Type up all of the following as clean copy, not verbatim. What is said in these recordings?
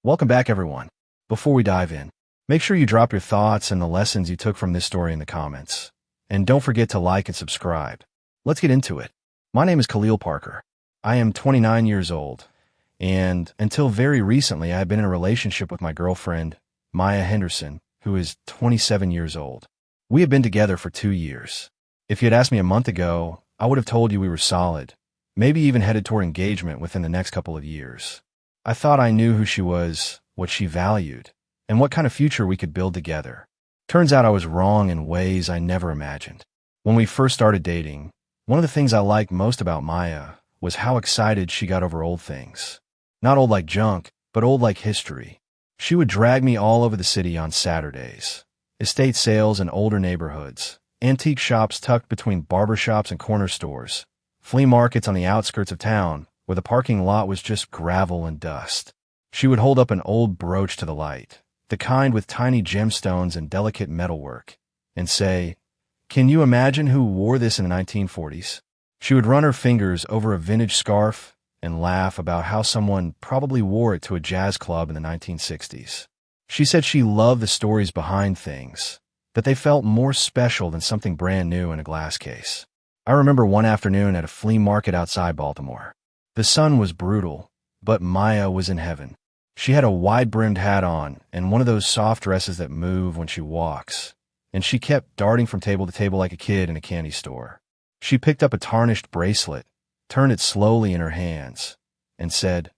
Welcome back, everyone. Before we dive in, make sure you drop your thoughts and the lessons you took from this story in the comments. And don't forget to like and subscribe. Let's get into it. My name is Khalil Parker. I am 29 years old, and until very recently, I had been in a relationship with my girlfriend, Maya Henderson, who is 27 years old. We had been together for 2 years. If you had asked me a month ago, I would have told you we were solid, maybe even headed toward engagement within the next couple of years. I thought I knew who she was, what she valued, and what kind of future we could build together. Turns out I was wrong in ways I never imagined. When we first started dating, one of the things I liked most about Maya was how excited she got over old things. Not old like junk, but old like history. She would drag me all over the city on Saturdays. Estate sales in older neighborhoods, antique shops tucked between barbershops and corner stores, flea markets on the outskirts of town, where the parking lot was just gravel and dust. She would hold up an old brooch to the light, the kind with tiny gemstones and delicate metalwork, and say, "Can you imagine who wore this in the 1940s? She would run her fingers over a vintage scarf and laugh about how someone probably wore it to a jazz club in the 1960s. She said she loved the stories behind things, that they felt more special than something brand new in a glass case. I remember one afternoon at a flea market outside Baltimore. The sun was brutal, but Maya was in heaven. She had a wide-brimmed hat on and one of those soft dresses that move when she walks, and she kept darting from table to table like a kid in a candy store. She picked up a tarnished bracelet, turned it slowly in her hands, and said,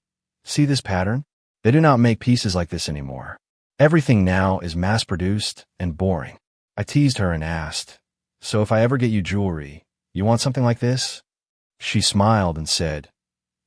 "See this pattern? They do not make pieces like this anymore. Everything now is mass-produced and boring." I teased her and asked, "So if I ever get you jewelry, you want something like this?" She smiled and said,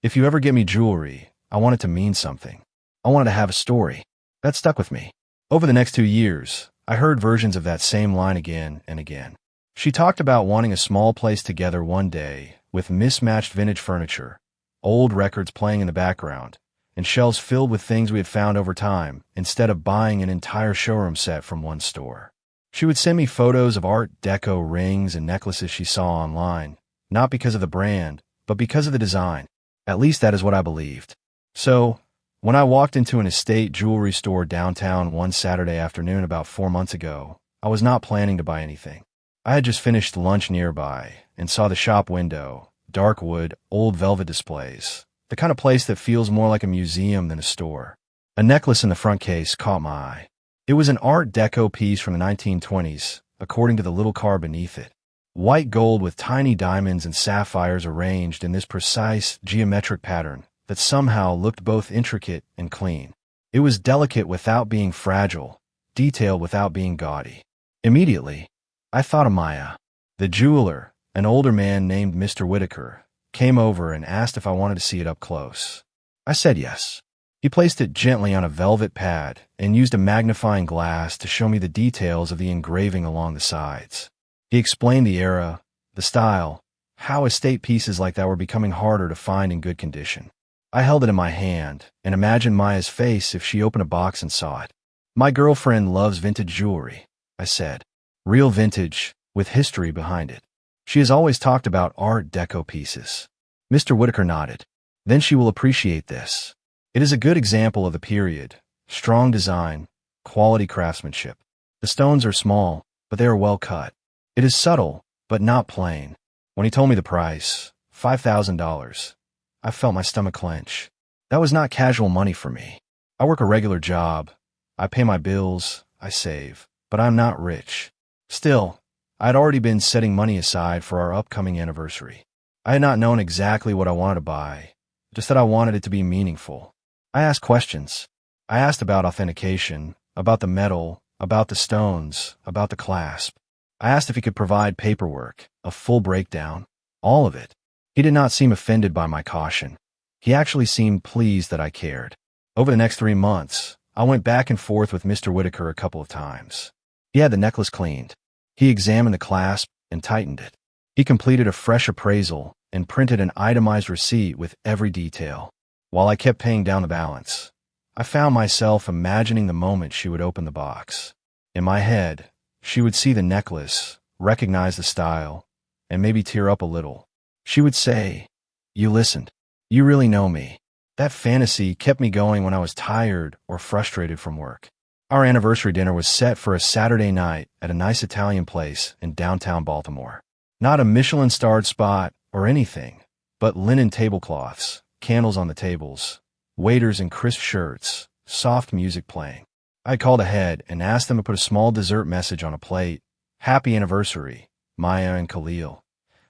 "If you ever get me jewelry, I want it to mean something. I want it to have a story." That stuck with me. Over the next 2 years, I heard versions of that same line again and again. She talked about wanting a small place together one day with mismatched vintage furniture, old records playing in the background, and shelves filled with things we had found over time instead of buying an entire showroom set from one store. She would send me photos of Art Deco rings and necklaces she saw online, not because of the brand, but because of the design. At least that is what I believed. So, when I walked into an estate jewelry store downtown one Saturday afternoon about 4 months ago, I was not planning to buy anything. I had just finished lunch nearby and saw the shop window, dark wood, old velvet displays, the kind of place that feels more like a museum than a store. A necklace in the front case caught my eye. It was an Art Deco piece from the 1920s, according to the little card beneath it. White gold with tiny diamonds and sapphires arranged in this precise, geometric pattern that somehow looked both intricate and clean. It was delicate without being fragile, detailed without being gaudy. Immediately, I thought of Maya. The jeweler, an older man named Mr. Whitaker, came over and asked if I wanted to see it up close. I said yes. He placed it gently on a velvet pad and used a magnifying glass to show me the details of the engraving along the sides. He explained the era, the style, how estate pieces like that were becoming harder to find in good condition. I held it in my hand and imagined Maya's face if she opened a box and saw it. "My girlfriend loves vintage jewelry," I said. "Real vintage, with history behind it. She has always talked about Art Deco pieces." Mr. Whitaker nodded. "Then she will appreciate this. It is a good example of the period, strong design, quality craftsmanship. The stones are small, but they are well cut. It is subtle, but not plain." When he told me the price, $5,000, I felt my stomach clench. That was not casual money for me. I work a regular job. I pay my bills. I save. But I'm not rich. Still, I had already been setting money aside for our upcoming anniversary. I had not known exactly what I wanted to buy, just that I wanted it to be meaningful. I asked questions. I asked about authentication, about the metal, about the stones, about the clasp. I asked if he could provide paperwork, a full breakdown, all of it. He did not seem offended by my caution. He actually seemed pleased that I cared. Over the next 3 months, I went back and forth with Mr. Whitaker a couple of times. He had the necklace cleaned. He examined the clasp and tightened it. He completed a fresh appraisal and printed an itemized receipt with every detail. While I kept paying down the balance, I found myself imagining the moment she would open the box. In my head, she would see the necklace, recognize the style, and maybe tear up a little. She would say, "You listened. You really know me." That fantasy kept me going when I was tired or frustrated from work. Our anniversary dinner was set for a Saturday night at a nice Italian place in downtown Baltimore. Not a Michelin-starred spot or anything, but linen tablecloths, candles on the tables, waiters in crisp shirts, soft music playing. I called ahead and asked them to put a small dessert message on a plate. Happy anniversary, Maya and Khalil,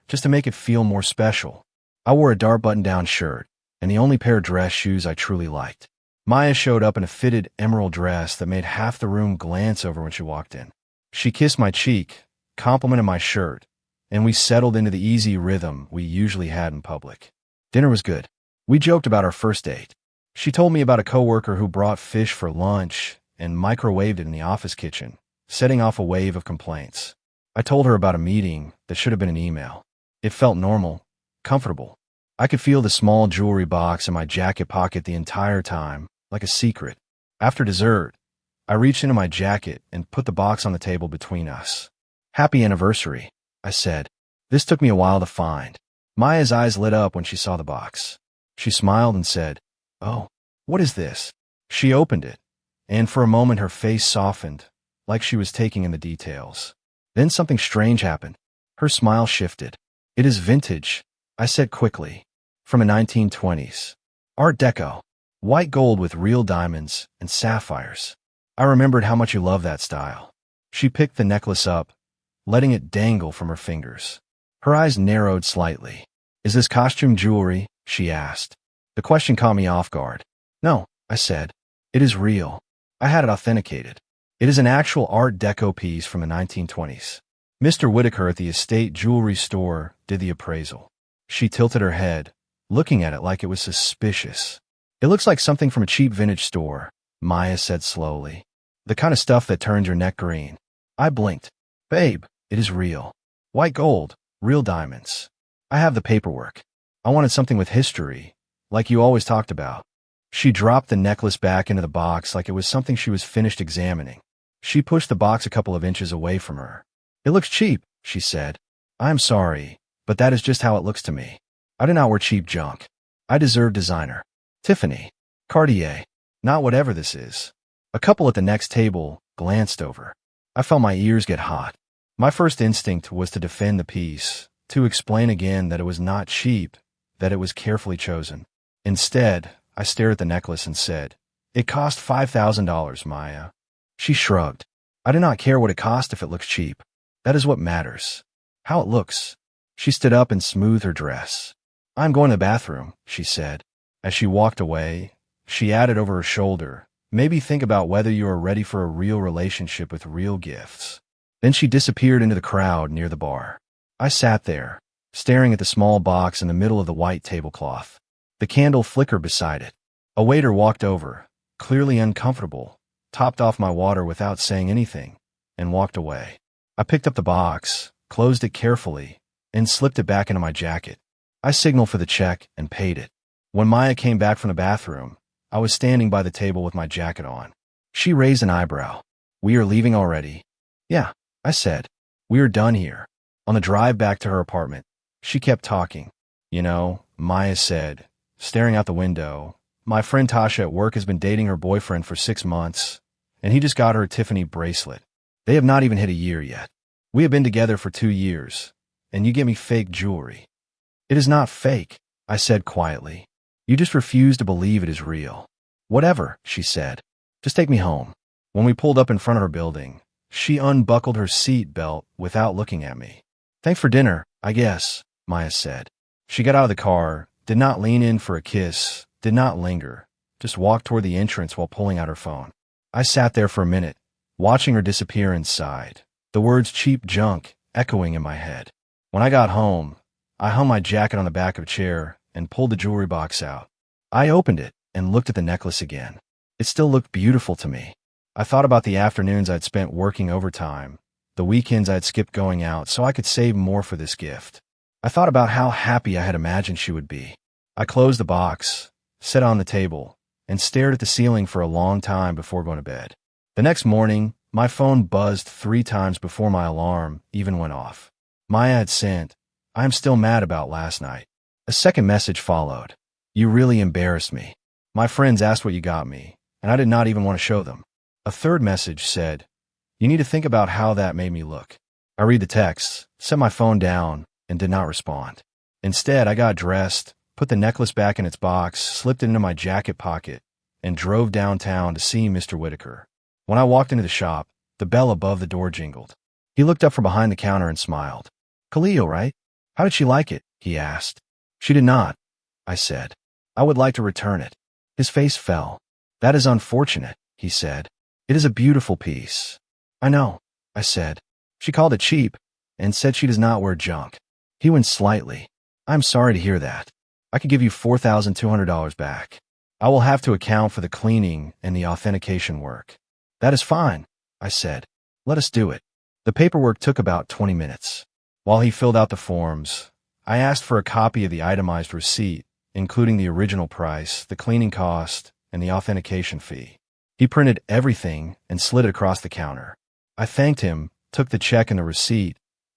just to make it feel more special. I wore a dark button-down shirt and the only pair of dress shoes I truly liked. Maya showed up in a fitted emerald dress that made half the room glance over when she walked in. She kissed my cheek, complimented my shirt, and we settled into the easy rhythm we usually had in public. Dinner was good. We joked about our first date. She told me about a coworker who brought fish for lunch and microwaved it in the office kitchen, setting off a wave of complaints. I told her about a meeting that should have been an email. It felt normal, comfortable. I could feel the small jewelry box in my jacket pocket the entire time, like a secret. After dessert, I reached into my jacket and put the box on the table between us. Happy anniversary, I said. This took me a while to find. Maya's eyes lit up when she saw the box. She smiled and said, "Oh, what is this?" She opened it, and for a moment her face softened, like she was taking in the details. Then something strange happened. Her smile shifted. "It is vintage," I said quickly, "from the 1920s. Art Deco. White gold with real diamonds and sapphires. I remembered how much you love that style." She picked the necklace up, letting it dangle from her fingers. Her eyes narrowed slightly. "Is this costume jewelry?" she asked. The question caught me off guard. "No," I said. "It is real. I had it authenticated. It is an actual Art Deco piece from the 1920s. Mr. Whitaker at the estate jewelry store did the appraisal." She tilted her head, looking at it like it was suspicious. "It looks like something from a cheap vintage store," Maya said slowly. "The kind of stuff that turns your neck green." I blinked. "Babe, it is real. White gold, real diamonds. I have the paperwork. I wanted something with history, like you always talked about." She dropped the necklace back into the box like it was something she was finished examining. She pushed the box a couple of inches away from her. "It looks cheap," she said. "I am sorry, but that is just how it looks to me. I do not wear cheap junk. I deserve designer. Tiffany, Cartier, not whatever this is." A couple at the next table glanced over. I felt my ears get hot. My first instinct was to defend the piece, to explain again that it was not cheap, that it was carefully chosen. Instead, I stared at the necklace and said, "It cost $5,000, Maya." She shrugged. "I do not care what it cost if it looks cheap. That is what matters. How it looks." She stood up and smoothed her dress. "I'm going to the bathroom," she said. As she walked away, she added over her shoulder, "Maybe think about whether you are ready for a real relationship with real gifts." Then she disappeared into the crowd near the bar. I sat there, staring at the small box in the middle of the white tablecloth. The candle flickered beside it. A waiter walked over, clearly uncomfortable, topped off my water without saying anything, and walked away. I picked up the box, closed it carefully, and slipped it back into my jacket. I signaled for the check and paid it. When Maya came back from the bathroom, I was standing by the table with my jacket on. She raised an eyebrow. "We are leaving already?" "Yeah," I said. "We are done here." On the drive back to her apartment, she kept talking. "You know," Maya said, staring out the window, "my friend Tasha at work has been dating her boyfriend for 6 months, and he just got her a Tiffany bracelet. They have not even hit a year yet. We have been together for 2 years, and you get me fake jewelry." "It is not fake," I said quietly. "You just refuse to believe it is real." "Whatever," she said. "Just take me home." When we pulled up in front of her building, she unbuckled her seat belt without looking at me. "Thanks for dinner, I guess," Maya said. She got out of the car, did not lean in for a kiss, did not linger, just walked toward the entrance while pulling out her phone. I sat there for a minute, watching her disappear inside, the words cheap junk echoing in my head. When I got home, I hung my jacket on the back of a chair and pulled the jewelry box out. I opened it and looked at the necklace again. It still looked beautiful to me. I thought about the afternoons I'd spent working overtime, the weekends I'd skipped going out so I could save more for this gift. I thought about how happy I had imagined she would be. I closed the box, set it on the table, and stared at the ceiling for a long time before going to bed. The next morning, my phone buzzed 3 times before my alarm even went off. Maya had sent, "I am still mad about last night." A second message followed. You really embarrassed me. My friends asked what you got me, and I did not even want to show them. A third message said, you need to think about how that made me look. I read the text, set my phone down, and did not respond. Instead, I got dressed, put the necklace back in its box, slipped it into my jacket pocket, and drove downtown to see Mr. Whitaker. When I walked into the shop, the bell above the door jingled. He looked up from behind the counter and smiled. Khalil, right? How did she like it? He asked. She did not, I said. I would like to return it. His face fell. That is unfortunate, he said. It is a beautiful piece. I know, I said. She called it cheap and said she does not wear junk. He winced slightly. I'm sorry to hear that. I could give you $4,200 back. I will have to account for the cleaning and the authentication work. That is fine, I said. Let us do it. The paperwork took about 20 minutes. While he filled out the forms, I asked for a copy of the itemized receipt, including the original price, the cleaning cost, and the authentication fee. He printed everything and slid it across the counter. I thanked him, took the check and the receipt,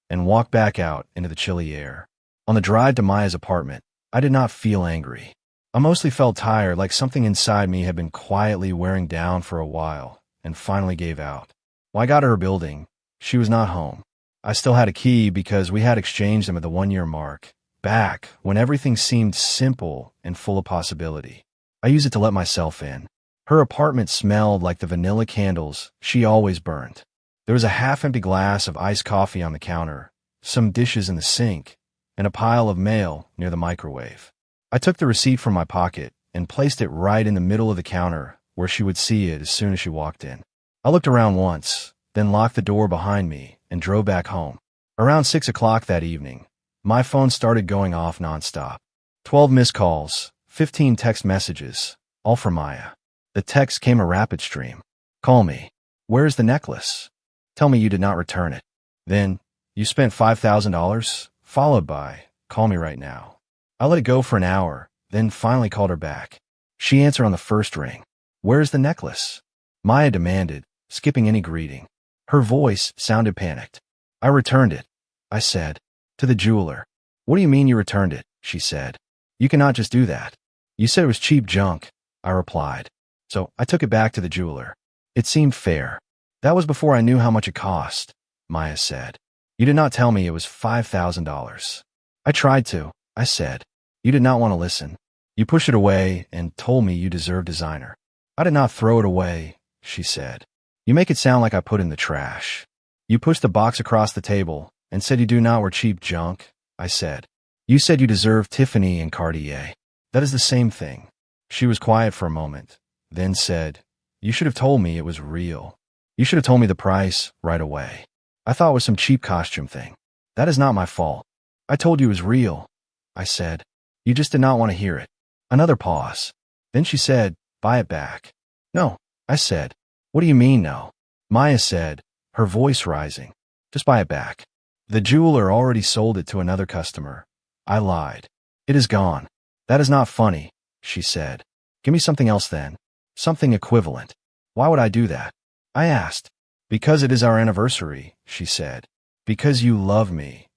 and walked back out into the chilly air. On the drive to Maya's apartment, I did not feel angry. I mostly felt tired, like something inside me had been quietly wearing down for a while, and finally gave out. When I got to her building, she was not home. I still had a key because we had exchanged them at the 1-year mark, back when everything seemed simple and full of possibility. I used it to let myself in. Her apartment smelled like the vanilla candles she always burned. There was a half-empty glass of iced coffee on the counter, some dishes in the sink, and a pile of mail near the microwave. I took the receipt from my pocket and placed it right in the middle of the counter where she would see it as soon as she walked in. I looked around once, then locked the door behind me and drove back home. Around 6 o'clock that evening, my phone started going off nonstop. 12 missed calls, 15 text messages, all from Maya. The text came a rapid stream. Call me. Where's the necklace? Tell me you did not return it. Then, you spent $5,000, followed by, call me right now. I let it go for an hour, then finally called her back. She answered on the first ring. Where's the necklace? Maya demanded, skipping any greeting. Her voice sounded panicked. I returned it, I said. To the jeweler. What do you mean you returned it? She said. You cannot just do that. You said it was cheap junk, I replied. So I took it back to the jeweler. It seemed fair. That was before I knew how much it cost, Maya said. You did not tell me it was $5,000. I tried to, I said. You did not want to listen. You pushed it away and told me you deserved designer. I did not throw it away, she said. You make it sound like I put it in the trash. You pushed the box across the table and said you do not wear cheap junk, I said. You said you deserve Tiffany and Cartier. That is the same thing. She was quiet for a moment, then said, you should have told me it was real. You should have told me the price right away. I thought it was some cheap costume thing. That is not my fault. I told you it was real, I said. You just did not want to hear it. Another pause. Then she said, buy it back. No, I said. What do you mean no? Maya said, her voice rising. Just buy it back. The jeweler already sold it to another customer. I lied. It is gone. That is not funny, she said. Give me something else then. Something equivalent. Why would I do that? I asked. Because it is our anniversary, she said. Because you love me.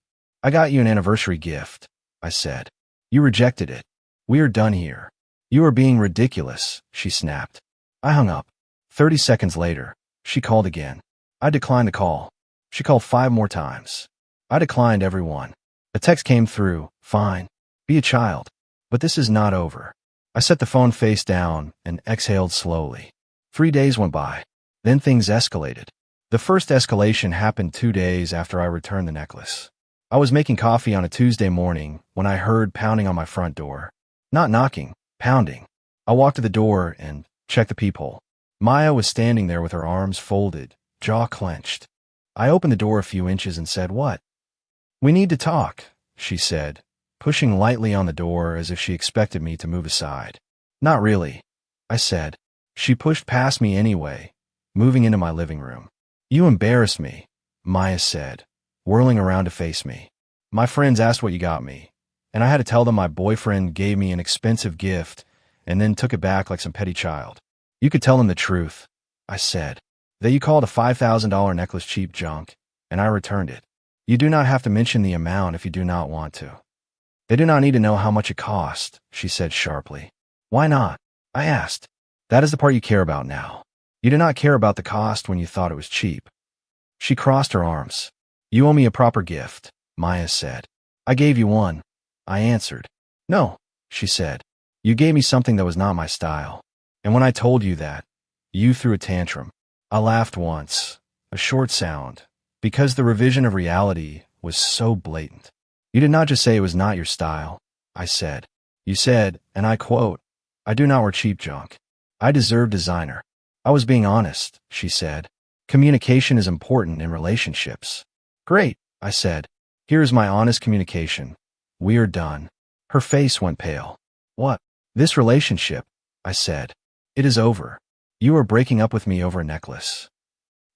I got you an anniversary gift, I said. You rejected it. We are done here. You are being ridiculous, she snapped. I hung up. 30 seconds later, she called again. I declined the call. She called 5 more times. I declined every one. A text came through, fine. Be a child. But this is not over. I set the phone face down and exhaled slowly. 3 days went by. Then things escalated. The first escalation happened 2 days after I returned the necklace. I was making coffee on a Tuesday morning when I heard pounding on my front door. Not knocking, pounding. I walked to the door and checked the peephole. Maya was standing there with her arms folded, jaw clenched. I opened the door a few inches and said, "What?" "We need to talk," she said, pushing lightly on the door as if she expected me to move aside. "Not really," I said. She pushed past me anyway, moving into my living room. "You embarrassed me," Maya said, whirling around to face me. "My friends asked what you got me, and I had to tell them my boyfriend gave me an expensive gift and then took it back like some petty child. You could tell them the truth," I said, "that you called a $5,000 necklace cheap junk, and I returned it. You do not have to mention the amount if you do not want to." They do not need to know how much it cost, she said sharply. Why not? I asked. That is the part you care about now. You did not care about the cost when you thought it was cheap. She crossed her arms. You owe me a proper gift, Maya said. I gave you one. I answered. No, she said. You gave me something that was not my style. And when I told you that, you threw a tantrum. I laughed once, a short sound, because the revision of reality was so blatant. You did not just say it was not your style, I said. You said, and I quote, I do not wear cheap junk. I deserve designer. I was being honest, she said. Communication is important in relationships. Great, I said. Here is my honest communication. We are done. Her face went pale. What? This relationship, I said. It is over. You are breaking up with me over a necklace.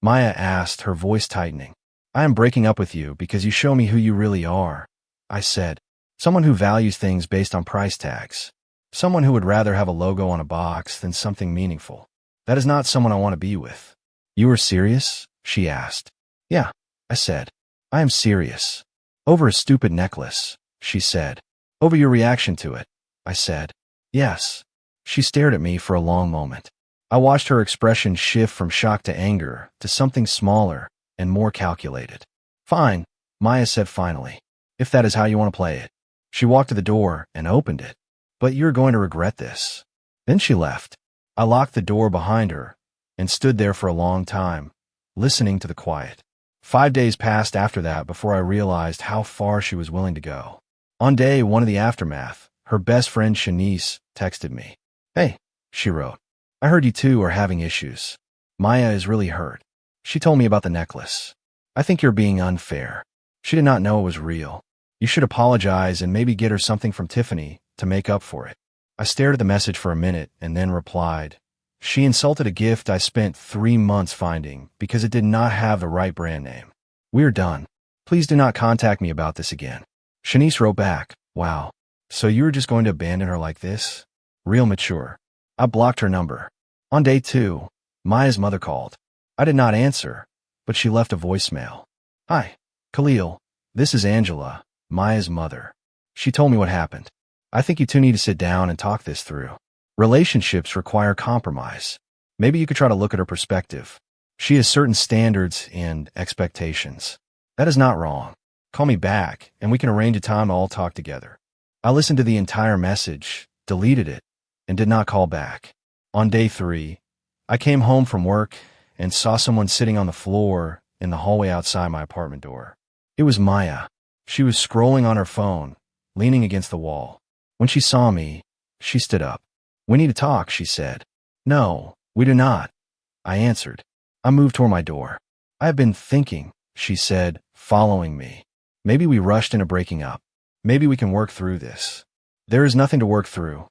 Maya asked, her voice tightening. I am breaking up with you because you show me who you really are, I said. Someone who values things based on price tags. Someone who would rather have a logo on a box than something meaningful. That is not someone I want to be with. You are serious? She asked. Yeah, I said. I am serious. Over a stupid necklace, she said. Over your reaction to it, I said. Yes. She stared at me for a long moment. I watched her expression shift from shock to anger to something smaller and more calculated. Fine, Maya said finally, if that is how you want to play it. She walked to the door and opened it. But you're going to regret this. Then she left. I locked the door behind her and stood there for a long time, listening to the quiet. 5 days passed after that before I realized how far she was willing to go. On day one of the aftermath, her best friend Shanice texted me. Hey, she wrote. I heard you two are having issues. Maya is really hurt. She told me about the necklace. I think you're being unfair. She did not know it was real. You should apologize and maybe get her something from Tiffany to make up for it. I stared at the message for a minute and then replied. She insulted a gift I spent 3 months finding because it did not have the right brand name. We're done. Please do not contact me about this again. Shanice wrote back, wow, so you were just going to abandon her like this? Real mature. I blocked her number. On day 2, Maya's mother called. I did not answer, but she left a voicemail. Hi, Khalil. This is Angela, Maya's mother. She told me what happened. I think you two need to sit down and talk this through. Relationships require compromise. Maybe you could try to look at her perspective. She has certain standards and expectations. That is not wrong. Call me back, and we can arrange a time to all talk together. I listened to the entire message, deleted it, and did not call back. On day 3, I came home from work and saw someone sitting on the floor in the hallway outside my apartment door. It was Maya. She was scrolling on her phone, leaning against the wall. When she saw me, she stood up. We need to talk, she said. No, we do not, I answered. I moved toward my door. I have been thinking, she said, following me. Maybe we rushed into breaking up. Maybe we can work through this. There is nothing to work through,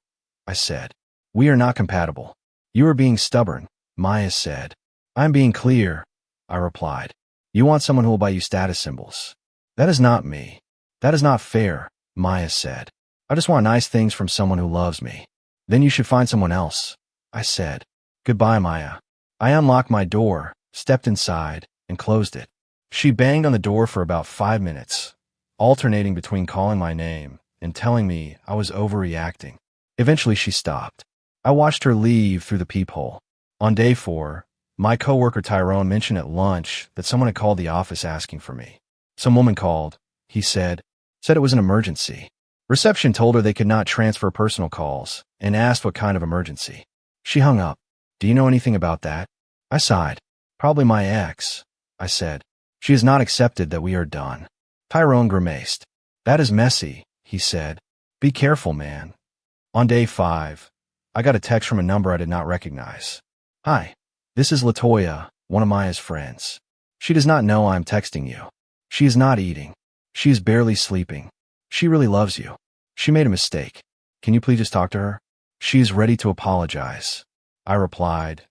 I said. We are not compatible. You are being stubborn, Maya said. I'm being clear, I replied. You want someone who will buy you status symbols. That is not me. That is not fair, Maya said. I just want nice things from someone who loves me. Then you should find someone else, I said. Goodbye, Maya. I unlocked my door, stepped inside, and closed it. She banged on the door for about 5 minutes, alternating between calling my name and telling me I was overreacting. Eventually she stopped. I watched her leave through the peephole. On day 4, my coworker Tyrone mentioned at lunch that someone had called the office asking for me. Some woman called, he said it was an emergency. Reception told her they could not transfer personal calls and asked what kind of emergency. She hung up. Do you know anything about that? I sighed. Probably my ex, I said. She has not accepted that we are done. Tyrone grimaced. That is messy, he said. Be careful, man. On day 5, I got a text from a number I did not recognize. Hi, this is Latoya, one of Maya's friends. She does not know I am texting you. She is not eating. She is barely sleeping. She really loves you. She made a mistake. Can you please just talk to her? She is ready to apologize. I replied,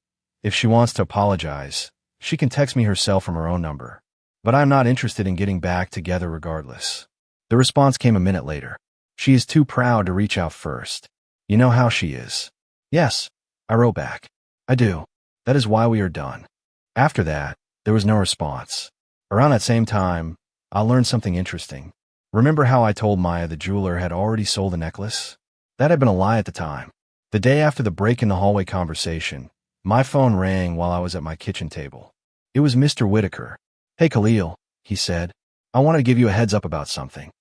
if she wants to apologize, she can text me herself from her own number. But I am not interested in getting back together regardless. The response came a minute later. She is too proud to reach out first. You know how she is. Yes, I wrote back. I do. That is why we are done. After that, there was no response. Around that same time, I learned something interesting. Remember how I told Maya the jeweler had already sold the necklace? That had been a lie at the time. The day after the break in the hallway conversation, my phone rang while I was at my kitchen table. It was Mr. Whitaker. "Hey, Khalil," he said. "I wanted to give you a heads up about something."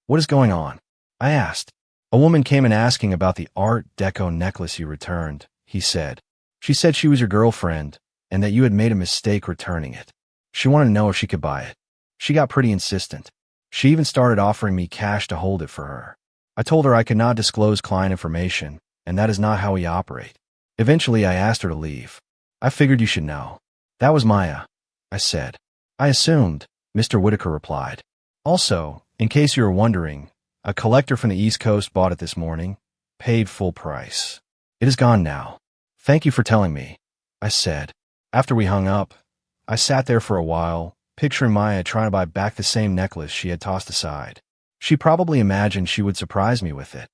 "What is going on?" I asked. "A woman came in asking about the Art Deco necklace you returned," he said. "She said she was your girlfriend and that you had made a mistake returning it. She wanted to know if she could buy it. She got pretty insistent. She even started offering me cash to hold it for her. I told her I could not disclose client information, and that is not how we operate. Eventually, I asked her to leave. I figured you should know." "That was Maya," I said. "I assumed," Mr. Whitaker replied. "Also, in case you were wondering, a collector from the East Coast bought it this morning, paid full price. It is gone now." "Thank you for telling me," I said. After we hung up, I sat there for a while, picturing Maya trying to buy back the same necklace she had tossed aside. She probably imagined she would surprise me with it,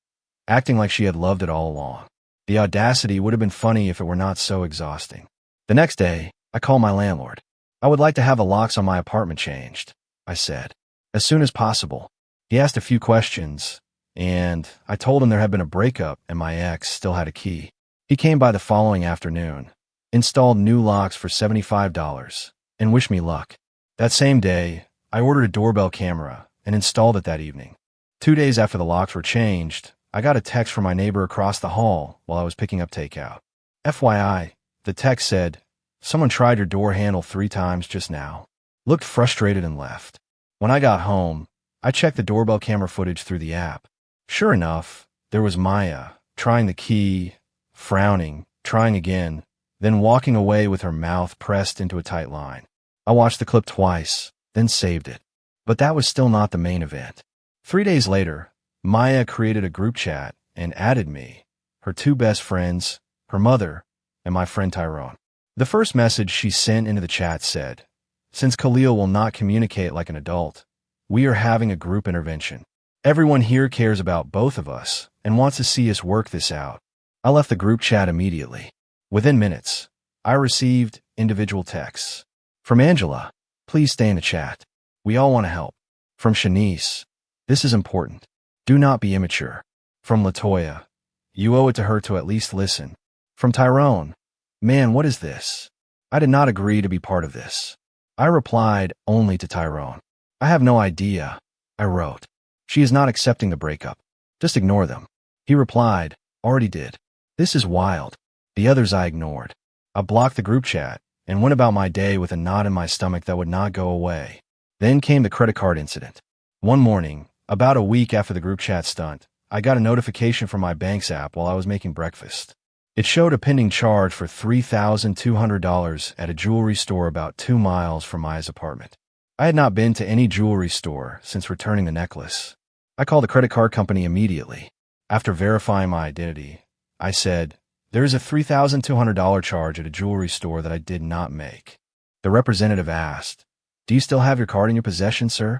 acting like she had loved it all along. The audacity would have been funny if it were not so exhausting. The next day, I called my landlord. "I would like to have the locks on my apartment changed," I said. "As soon as possible." He asked a few questions, and I told him there had been a breakup and my ex still had a key. He came by the following afternoon, installed new locks for $75, and wished me luck. That same day, I ordered a doorbell camera and installed it that evening. 2 days after the locks were changed, I got a text from my neighbor across the hall while I was picking up takeout. FYI, the text said, "Someone tried your door handle 3 times just now. Looked frustrated and left." When I got home, I checked the doorbell camera footage through the app. Sure enough, there was Maya, trying the key, frowning, trying again, then walking away with her mouth pressed into a tight line. I watched the clip twice, then saved it. But that was still not the main event. 3 days later, Maya created a group chat and added me, her 2 best friends, her mother, and my friend Tyrone. The first message she sent into the chat said, "Since Khalil will not communicate like an adult, we are having a group intervention. Everyone here cares about both of us and wants to see us work this out." I left the group chat immediately. Within minutes, I received individual texts. From Angela, "Please stay in the chat. We all want to help." From Shanice, "This is important. Do not be immature." From Latoya, "You owe it to her to at least listen." From Tyrone, "Man, what is this? I did not agree to be part of this." I replied only to Tyrone. "I have no idea," I wrote. "She is not accepting the breakup. Just ignore them." He replied, "Already did." This is wild. The others I ignored. I blocked the group chat and went about my day with a knot in my stomach that would not go away. Then came the credit card incident. One morning, about a week after the group chat stunt, I got a notification from my bank's app while I was making breakfast. It showed a pending charge for $3,200 at a jewelry store about 2 miles from Maya's apartment. I had not been to any jewelry store since returning the necklace. I called the credit card company immediately. After verifying my identity, I said, "There is a $3,200 charge at a jewelry store that I did not make." The representative asked, "Do you still have your card in your possession, sir?"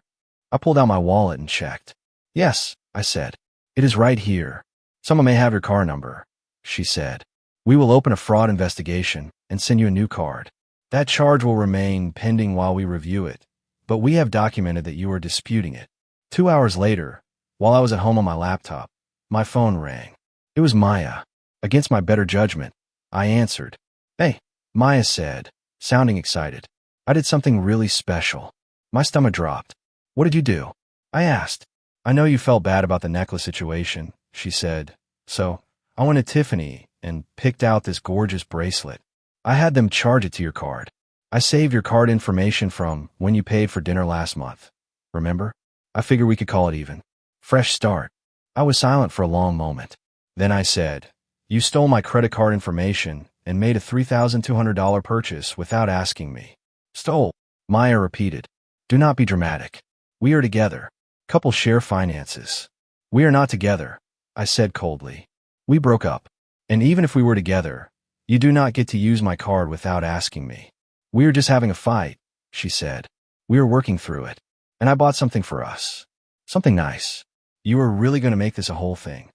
I pulled out my wallet and checked. "Yes," I said. "It is right here. Someone may have your card number," she said. "We will open a fraud investigation and send you a new card. That charge will remain pending while we review it, but we have documented that you are disputing it." 2 hours later, while I was at home on my laptop, my phone rang. It was Maya. Against my better judgment, I answered. "Hey," Maya said, sounding excited. "I did something really special." My stomach dropped. "What did you do?" I asked. "I know you felt bad about the necklace situation," she said. "So, I went to Tiffany and picked out this gorgeous bracelet. I had them charge it to your card. I saved your card information from when you paid for dinner last month. Remember? I figured we could call it even. Fresh start." I was silent for a long moment. Then I said, "You stole my credit card information and made a $3,200 purchase without asking me." "Stole," Maya repeated. "Do not be dramatic. We are together. Couples share finances." "We are not together," I said coldly. "We broke up. And even if we were together, you do not get to use my card without asking me." "We are just having a fight," she said. "We are working through it. And I bought something for us. Something nice. You are really going to make this a whole thing."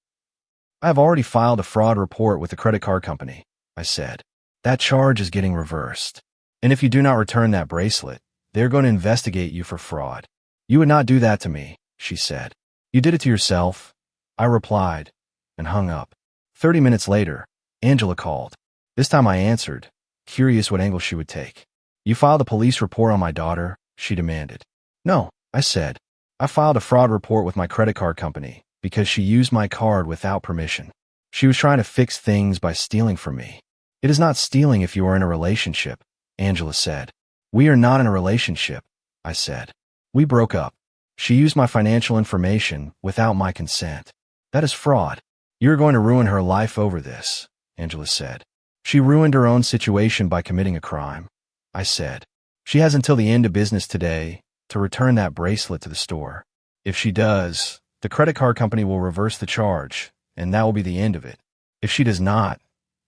"I have already filed a fraud report with the credit card company," I said. "That charge is getting reversed. And if you do not return that bracelet, they are going to investigate you for fraud." "You would not do that to me," she said. You did it to yourself, I replied, and hung up. 30 minutes later, Angela called. This time I answered, curious what angle she would take. You filed a police report on my daughter? She demanded. No, I said. I filed a fraud report with my credit card company because she used my card without permission. She was trying to fix things by stealing from me. It is not stealing if you are in a relationship, Angela said. We are not in a relationship, I said. We broke up. She used my financial information without my consent. That is fraud. You are going to ruin her life over this, Angela said. She ruined her own situation by committing a crime, I said. She has until the end of business today to return that bracelet to the store. If she does, the credit card company will reverse the charge, and that will be the end of it. If she does not,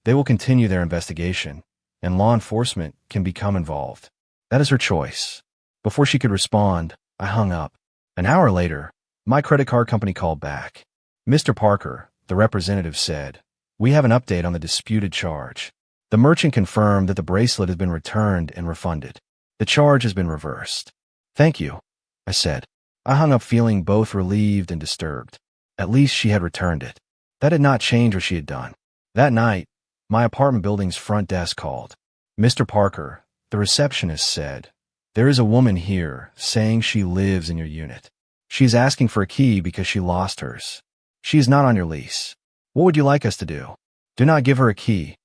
they will continue their investigation, and law enforcement can become involved. That is her choice. Before she could respond, I hung up. An hour later, my credit card company called back. Mr. Parker, the representative said, we have an update on the disputed charge. The merchant confirmed that the bracelet has been returned and refunded. The charge has been reversed. Thank you, I said. I hung up feeling both relieved and disturbed. At least she had returned it. That did not change what she had done. That night, my apartment building's front desk called. Mr. Parker, the receptionist said, there is a woman here saying she lives in your unit. She is asking for a key because she lost hers. She is not on your lease. What would you like us to do? Do not give her a key,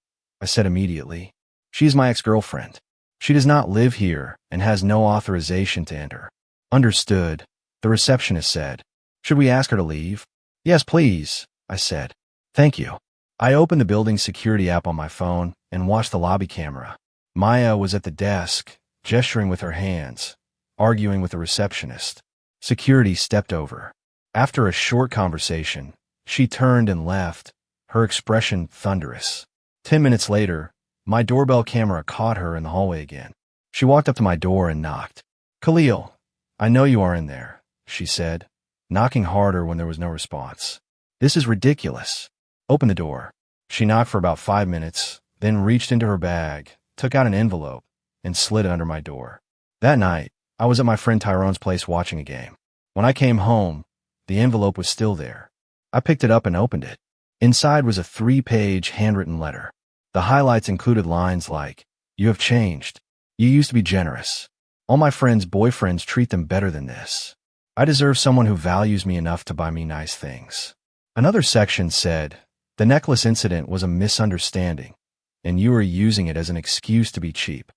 I said immediately. She is my ex-girlfriend. She does not live here and has no authorization to enter. Understood, the receptionist said. Should we ask her to leave? Yes, please, I said. Thank you. I opened the building's security app on my phone and watched the lobby camera. Maya was at the desk, gesturing with her hands, arguing with the receptionist. Security stepped over. After a short conversation, she turned and left, her expression thunderous. 10 minutes later, my doorbell camera caught her in the hallway again. She walked up to my door and knocked. Khalil, I know you are in there, she said, knocking harder when there was no response. This is ridiculous. Open the door. She knocked for about 5 minutes, then reached into her bag, took out an envelope, and slid it under my door. That night, I was at my friend Tyrone's place watching a game. When I came home, the envelope was still there. I picked it up and opened it. Inside was a 3-page handwritten letter. The highlights included lines like, you have changed. You used to be generous. All my friends' boyfriends treat them better than this. I deserve someone who values me enough to buy me nice things. Another section said, the necklace incident was a misunderstanding, and you are using it as an excuse to be cheap.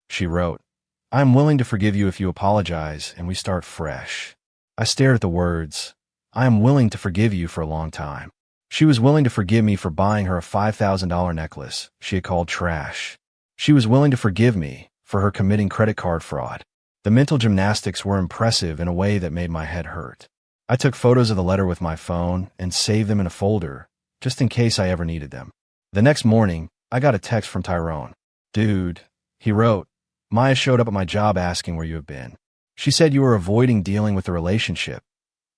She wrote, I am willing to forgive you if you apologize and we start fresh. I stared at the words. I am willing to forgive you for a long time. She was willing to forgive me for buying her a $5,000 necklace she had called trash. She was willing to forgive me for her committing credit card fraud. The mental gymnastics were impressive in a way that made my head hurt. I took photos of the letter with my phone and saved them in a folder, just in case I ever needed them. The next morning, I got a text from Tyrone. Dude, he wrote, Maya showed up at my job asking where you have been. She said you were avoiding dealing with the relationship,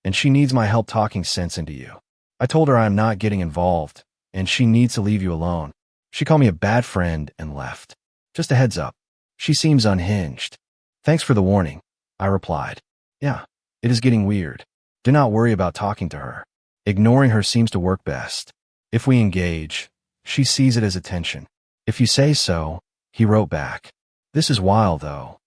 and she needs my help talking sense into you. I told her I am not getting involved, and she needs to leave you alone. She called me a bad friend and left. Just a heads up. She seems unhinged. Thanks for the warning, I replied. Yeah, it is getting weird. Do not worry about talking to her. Ignoring her seems to work best. If we engage, she sees it as attention. If you say so, he wrote back. This is wild, though.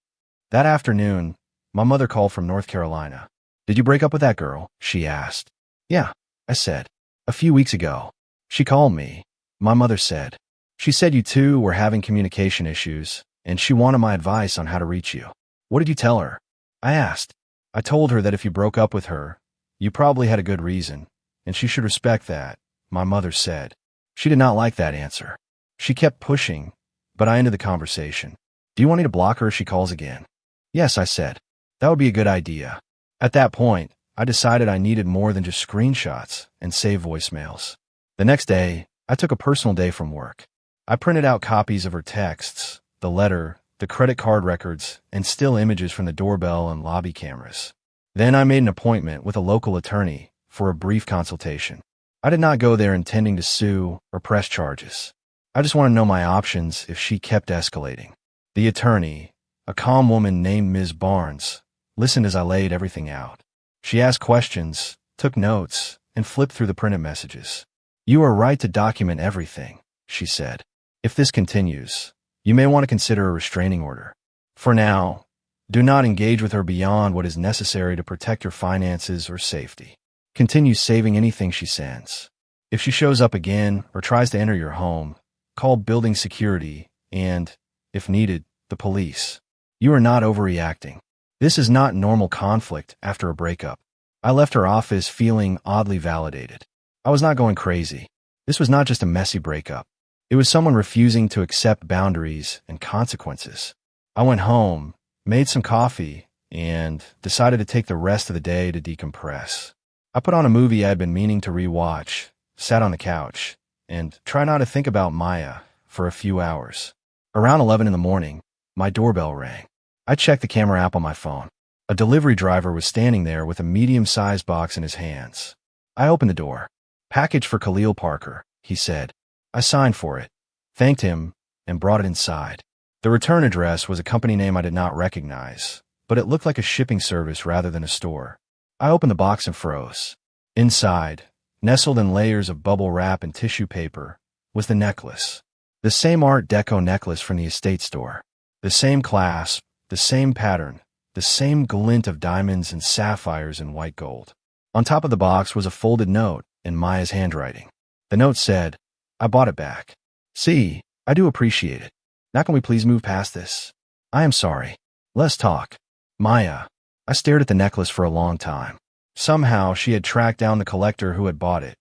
That afternoon, my mother called from North Carolina. Did you break up with that girl? She asked. Yeah, I said. A few weeks ago. She called me. My mother said. She said you two were having communication issues, and she wanted my advice on how to reach you. What did you tell her? I asked. I told her that if you broke up with her, you probably had a good reason, and she should respect that, my mother said. She did not like that answer. She kept pushing, but I ended the conversation. Do you want me to block her if she calls again? Yes, I said. That would be a good idea. At that point, I decided I needed more than just screenshots and save voicemails. The next day, I took a personal day from work. I printed out copies of her texts, the letter, the credit card records, and still images from the doorbell and lobby cameras. Then I made an appointment with a local attorney for a brief consultation. I did not go there intending to sue or press charges. I just wanted to know my options if she kept escalating. The attorney, a calm woman named Ms. Barnes, listened as I laid everything out. She asked questions, took notes, and flipped through the printed messages. You are right to document everything, she said. If this continues, you may want to consider a restraining order. For now, do not engage with her beyond what is necessary to protect your finances or safety. Continue saving anything she sends. If she shows up again or tries to enter your home, call building security and, if needed, the police. You are not overreacting. This is not normal conflict after a breakup. I left her office feeling oddly validated. I was not going crazy. This was not just a messy breakup. It was someone refusing to accept boundaries and consequences. I went home, made some coffee, and decided to take the rest of the day to decompress. I put on a movie I had been meaning to rewatch, sat on the couch, and tried not to think about Maya for a few hours. Around 11 in the morning, my doorbell rang. I checked the camera app on my phone. A delivery driver was standing there with a medium-sized box in his hands. I opened the door. Package for Khalil Parker, he said. I signed for it, thanked him, and brought it inside. The return address was a company name I did not recognize, but it looked like a shipping service rather than a store. I opened the box and froze. Inside, nestled in layers of bubble wrap and tissue paper, was the necklace. The same Art Deco necklace from the estate store. The same clasp, the same pattern, the same glint of diamonds and sapphires in white gold. On top of the box was a folded note in Maya's handwriting. The note said, I bought it back. See, I do appreciate it. Now can we please move past this? I am sorry. Let's talk. Maya. I stared at the necklace for a long time. Somehow she had tracked down the collector who had bought it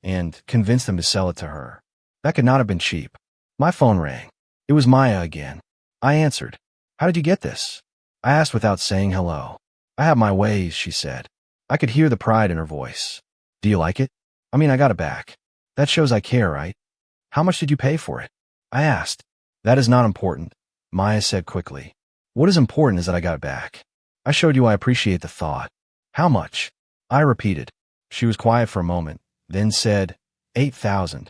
and convinced him to sell it to her. That could not have been cheap. My phone rang. It was Maya again. I answered. How did you get this? I asked without saying hello. I have my ways, she said. I could hear the pride in her voice. Do you like it? I mean, I got it back. That shows I care, right? How much did you pay for it? I asked. That is not important, Maya said quickly. What is important is that I got it back. I showed you I appreciate the thought. How much? I repeated. She was quiet for a moment, then said, $8,000.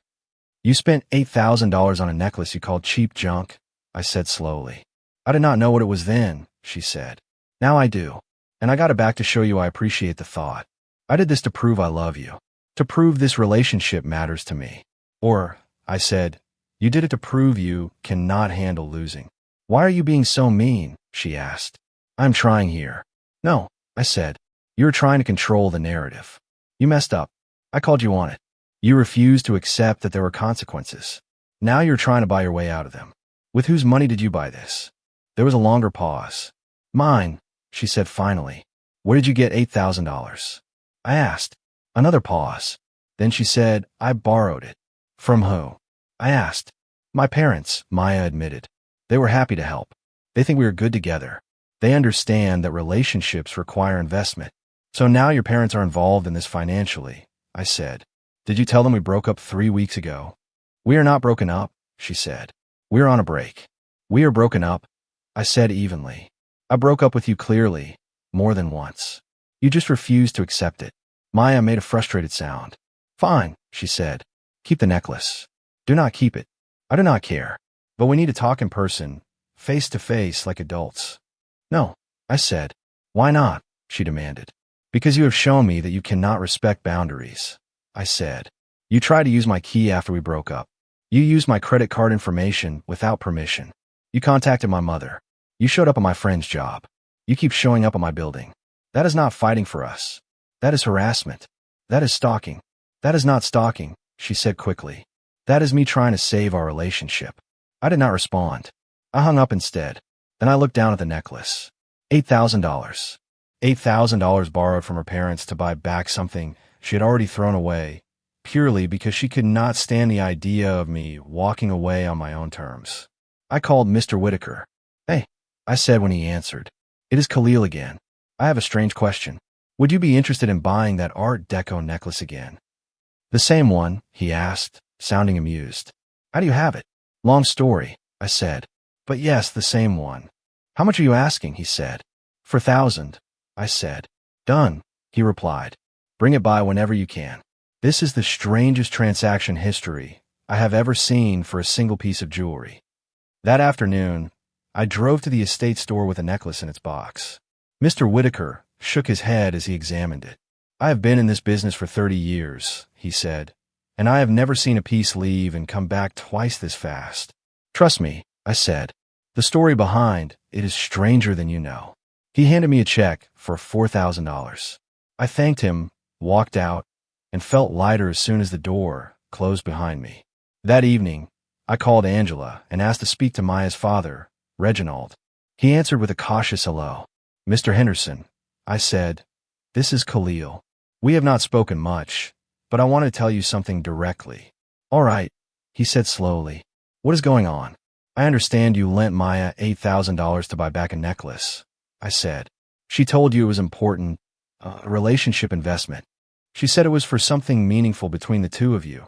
You spent $8,000 on a necklace you called cheap junk, I said slowly. I did not know what it was then, she said. Now I do. And I got it back to show you I appreciate the thought. I did this to prove I love you. To prove this relationship matters to me. Or, I said, you did it to prove you cannot handle losing. Why are you being so mean? She asked. I'm trying here. No, I said. You're trying to control the narrative. You messed up. I called you on it. You refused to accept that there were consequences. Now you're trying to buy your way out of them. With whose money did you buy this? There was a longer pause. Mine, she said finally. Where did you get $8,000? I asked. Another pause. Then she said, I borrowed it. From who? I asked. My parents, Maya admitted. They were happy to help. They think we are good together. They understand that relationships require investment. So now your parents are involved in this financially, I said. Did you tell them we broke up 3 weeks ago? We are not broken up, she said. We're on a break. We are broken up, I said evenly. I broke up with you clearly, more than once. You just refused to accept it. Maya made a frustrated sound. Fine, she said. Keep the necklace. Do not keep it. I do not care. But we need to talk in person, face to face like adults. No, I said. Why not? She demanded. Because you have shown me that you cannot respect boundaries, I said. You tried to use my key after we broke up. You used my credit card information without permission. You contacted my mother. You showed up at my friend's job. You keep showing up at my building. That is not fighting for us. That is harassment. That is stalking. That is not stalking, she said quickly. That is me trying to save our relationship. I did not respond. I hung up instead. Then I looked down at the necklace. $8,000. $8,000 borrowed from her parents to buy back something she had already thrown away, purely because she could not stand the idea of me walking away on my own terms. I called Mr. Whitaker. Hey, I said when he answered. It is Khalil again. I have a strange question. Would you be interested in buying that Art Deco necklace again? The same one, he asked, sounding amused. How do you have it? Long story, I said. But yes, the same one. How much are you asking? He said. For 1,000, I said. Done, he replied. Bring it by whenever you can. This is the strangest transaction history I have ever seen for a single piece of jewelry. That afternoon, I drove to the estate store with a necklace in its box. Mr. Whitaker, shook his head as he examined it. I have been in this business for 30 years, he said, and I have never seen a piece leave and come back twice this fast. Trust me, I said. The story behind it is stranger than you know. He handed me a check for $4,000. I thanked him, walked out, and felt lighter as soon as the door closed behind me. That evening, I called Angela and asked to speak to Maya's father, Reginald. He answered with a cautious hello. Mr. Henderson, I said, this is Khalil. We have not spoken much, but I want to tell you something directly. All right, he said slowly. What is going on? I understand you lent Maya $8,000 to buy back a necklace, I said. She told you it was important, a relationship investment. She said it was for something meaningful between the two of you,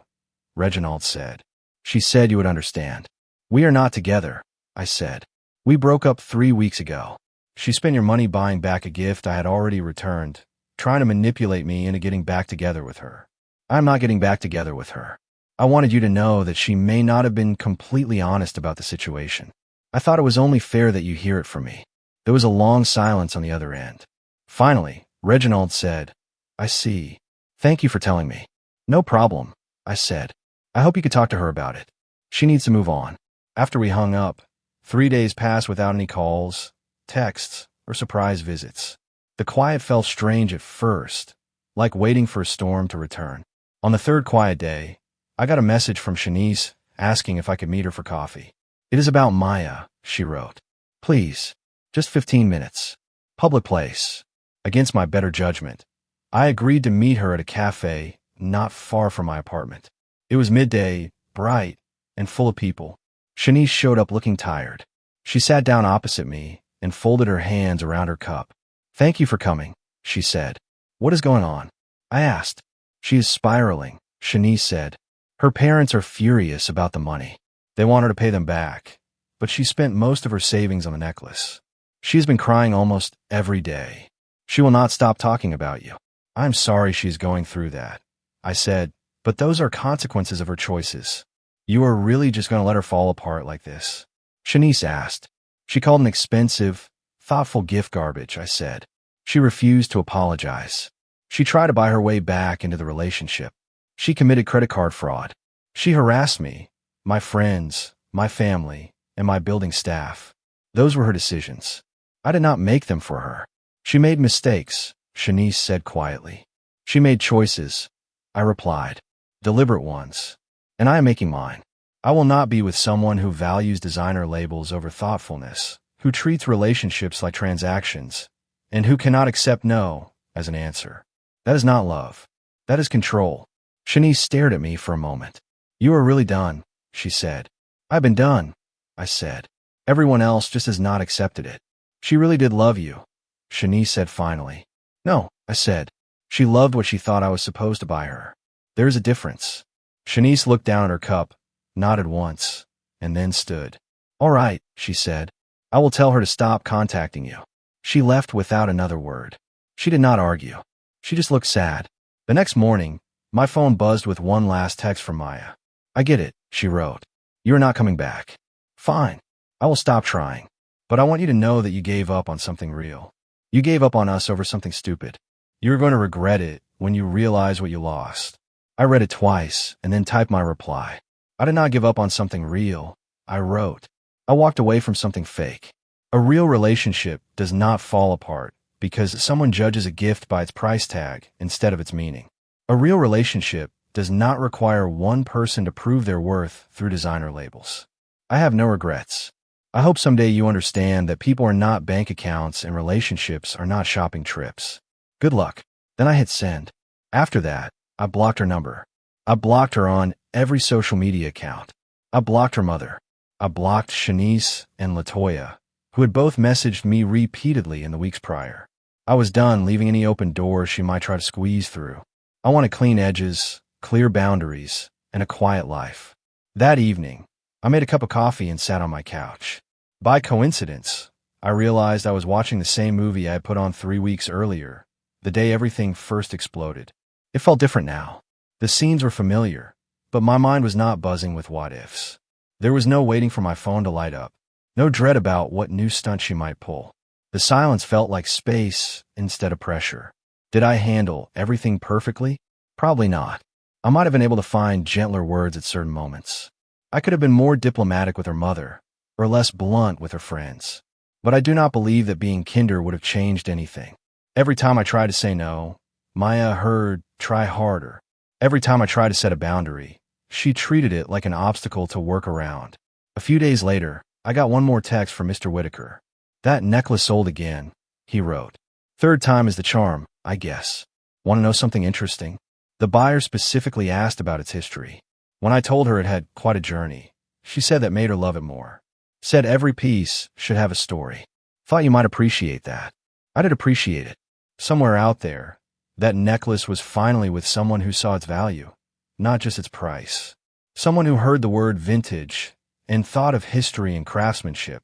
Reginald said. She said you would understand. We are not together, I said. We broke up 3 weeks ago. She spent your money buying back a gift I had already returned, trying to manipulate me into getting back together with her. I'm not getting back together with her. I wanted you to know that she may not have been completely honest about the situation. I thought it was only fair that you hear it from me. There was a long silence on the other end. Finally, Reginald said, I see. Thank you for telling me. No problem, I said. I hope you could talk to her about it. She needs to move on. After we hung up, 3 days passed without any calls, texts, or surprise visits. The quiet felt strange at first, like waiting for a storm to return. On the third quiet day, I got a message from Shanice asking if I could meet her for coffee. It is about Maya, she wrote. Please, just 15 minutes. Public place. Against my better judgment, I agreed to meet her at a cafe not far from my apartment. It was midday, bright, and full of people. Shanice showed up looking tired. She sat down opposite me and folded her hands around her cup. Thank you for coming, she said. What is going on? I asked. She is spiraling, Shanice said. Her parents are furious about the money. They want her to pay them back, but she spent most of her savings on the necklace. She has been crying almost every day. She will not stop talking about you. I'm sorry she's going through that, I said, but those are consequences of her choices. You are really just going to let her fall apart like this? Shanice asked. She called an expensive, thoughtful gift garbage, I said. She refused to apologize. She tried to buy her way back into the relationship. She committed credit card fraud. She harassed me, my friends, my family, and my building staff. Those were her decisions. I did not make them for her. She made mistakes, Shanice said quietly. She made choices, I replied. Deliberate ones. And I am making mine. I will not be with someone who values designer labels over thoughtfulness, who treats relationships like transactions, and who cannot accept no as an answer. That is not love. That is control. Shanice stared at me for a moment. You are really done, she said. I've been done, I said. Everyone else just has not accepted it. She really did love you, Shanice said finally. No, I said. She loved what she thought I was supposed to buy her. There is a difference. Shanice looked down at her cup, nodded once, and then stood. All right, she said. I will tell her to stop contacting you. She left without another word. She did not argue. She just looked sad. The next morning, my phone buzzed with one last text from Maya. I get it, she wrote. You are not coming back. Fine. I will stop trying. But I want you to know that you gave up on something real. You gave up on us over something stupid. You're going to regret it when you realize what you lost. I read it twice and then typed my reply. I did not give up on something real. I wrote. I walked away from something fake. A real relationship does not fall apart because someone judges a gift by its price tag instead of its meaning. A real relationship does not require one person to prove their worth through designer labels. I have no regrets. I hope someday you understand that people are not bank accounts and relationships are not shopping trips. Good luck. Then I hit send. After that, I blocked her number. I blocked her on every social media account. I blocked her mother. I blocked Shanice and Latoya, who had both messaged me repeatedly in the weeks prior. I was done leaving any open doors she might try to squeeze through. I wanted clean edges, clear boundaries, and a quiet life. That evening, I made a cup of coffee and sat on my couch. By coincidence, I realized I was watching the same movie I had put on 3 weeks earlier, the day everything first exploded. It felt different now. The scenes were familiar, but my mind was not buzzing with what-ifs. There was no waiting for my phone to light up, no dread about what new stunt she might pull. The silence felt like space instead of pressure. Did I handle everything perfectly? Probably not. I might have been able to find gentler words at certain moments. I could have been more diplomatic with her mother, or less blunt with her friends. But I do not believe that being kinder would have changed anything. Every time I tried to say no, Maya heard, "Try harder." Every time I tried to set a boundary, she treated it like an obstacle to work around. A few days later, I got one more text from Mr. Whitaker. "That necklace sold again," he wrote. "Third time is the charm, I guess. Want to know something interesting?" The buyer specifically asked about its history. When I told her it had quite a journey, she said that made her love it more. Said every piece should have a story. Thought you might appreciate that. I did appreciate it. Somewhere out there, that necklace was finally with someone who saw its value, not just its price. Someone who heard the word vintage and thought of history and craftsmanship,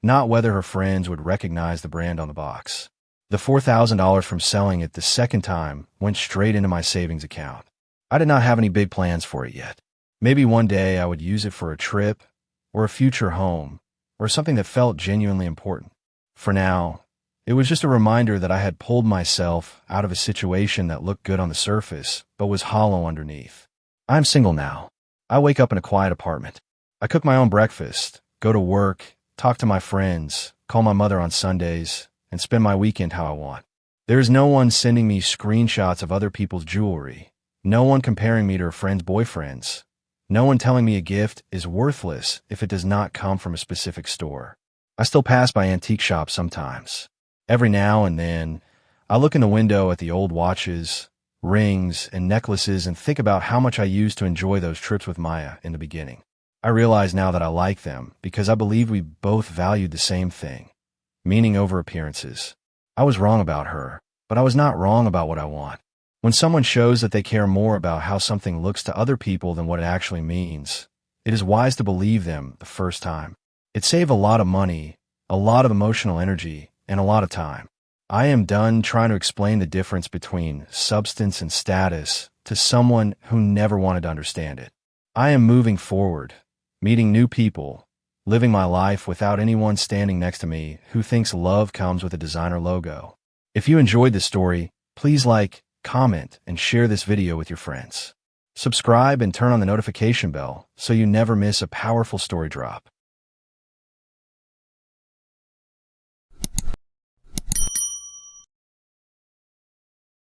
not whether her friends would recognize the brand on the box. The $4,000 from selling it the second time went straight into my savings account. I did not have any big plans for it yet. Maybe one day I would use it for a trip, or a future home, or something that felt genuinely important. For now, it was just a reminder that I had pulled myself out of a situation that looked good on the surface, but was hollow underneath. I'm single now. I wake up in a quiet apartment. I cook my own breakfast, go to work, talk to my friends, call my mother on Sundays, and spend my weekend how I want. There is no one sending me screenshots of other people's jewelry, no one comparing me to her friends' boyfriends, no one telling me a gift is worthless if it does not come from a specific store. I still pass by antique shops sometimes. Every now and then, I look in the window at the old watches, rings, and necklaces and think about how much I used to enjoy those trips with Maya in the beginning. I realize now that I like them because I believe we both valued the same thing, meaning over appearances. I was wrong about her, but I was not wrong about what I want. When someone shows that they care more about how something looks to other people than what it actually means, it is wise to believe them the first time. It saved a lot of money, a lot of emotional energy, and a lot of time. I am done trying to explain the difference between substance and status to someone who never wanted to understand it. I am moving forward, meeting new people, living my life without anyone standing next to me who thinks love comes with a designer logo. If you enjoyed this story, please like, comment, and share this video with your friends. Subscribe and turn on the notification bell so you never miss a powerful story drop.